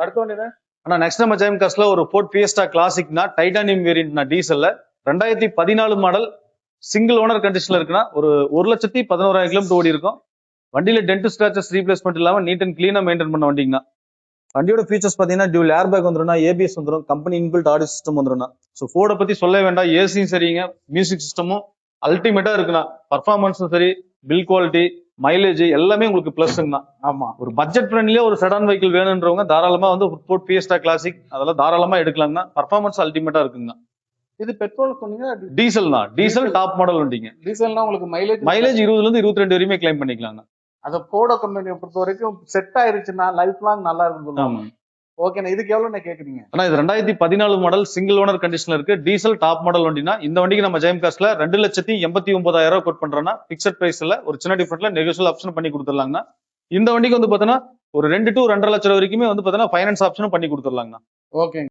அடுத்த வண்டினா ஆனா நெக்ஸ்ட் நம்ம ஜெயம் காஸ்ட்ல ஒரு ஃபோர்ட் ஃபியஸ்டா கிளாசிக்னா டைட்டானியம் வேரியன்ட்னா டீசல்ல 2014 மாடல் சிங்கிள் ஓனர் கண்டிஷன்ல இருக்குன்னா ஒரு 1,11,000 கிலோமீட்டர் ஓடி இருக்கும். வண்டியில டென்ட் ஸ்கிராச்சஸ் ரீப்ளேஸ்மெண்ட் இல்லாம நீட் அண்ட் கிளீனா மெயின்டைன் பண்ண வண்டிங்கண்ணா. வண்டியோட ஃபீச்சர்ஸ் பாத்தீங்கன்னா டியூல் ஏர் பேக் வந்துடும், ஏபிஎஸ் வந்துடும், கம்பெனி இன்பில்ட் ஆடியோ சிஸ்டம் வந்துடும். ஸோ ஃபோர்டை பத்தி சொல்ல வேண்டாம், ஏசியும் சரிங்க, மியூசிக் சிஸ்டமும் அல்டிமேட்டா இருக்குண்ணா. பர்ஃபார்மன்ஸும் சரி, பில் குவாலிட்டி, மைலேஜ் எல்லாமே உங்களுக்கு பிளஸ்ங்கண்ணா. ஆமா, ஒரு பட்ஜெட் ஃப்ரெண்ட்லியா ஒரு செடான் வெஹிக்கிள் வேணுன்றவங்க தாராளமா வந்து ஃபோர்ட் ஃபியஸ்டா கிளாசிக் அதெல்லாம் தாராளமா எடுக்கலாங்கண்ணா. பர்ஃபார்மன்ஸ் அல்டிமேட்டா இருக்குங்கண்ணா. இது பெட்ரோல் சொன்னீங்க, டீசல் தான், டீசல் டாப் மாடல் வண்டிங்க. டீசல்னா உங்களுக்கு மைலேஜ் 20ல இருந்து 22 வரையுமே கிளைம் பண்ணிக்கலாங்க. அதை போட கம்பெனியை பொறுத்த வரைக்கும் செட் ஆயிருச்சுன்னா லைஃப் லாங் நல்லா இருக்கும் சொல்லுவாங்க. ஓகேண்ணா, இதுக்கு எவ்வளவு கேக்குறீங்க? ஆனா இது 2014 மாடல் சிங்கிள் ஓனர் கண்டிஷன்ல இருக்கு, டீசல் டாப் மாடல் வண்டினா இந்த வண்டிக்கு நம்ம ஜெயம் காஸ்ட்ல 2,89,000 கோட் பண்றோம்னா பிக்சட் பிரைஸ்ல ஒரு சின்ன டிஃபரெண்ட்ல நெகோஷியல் ஆப்ஷன் பண்ணி கொடுத்துடலாங்கண்ணா. இந்த வண்டிக்கு வந்து பாத்தீங்கன்னா ஒரு 2 to 2.5 லட்சம் வரைக்குமே வந்து பாத்தீங்கன்னா ஃபைனான்ஸ் ஆப்ஷனும் பண்ணி கொடுத்துடலாங்கண்ணா. ஓகே.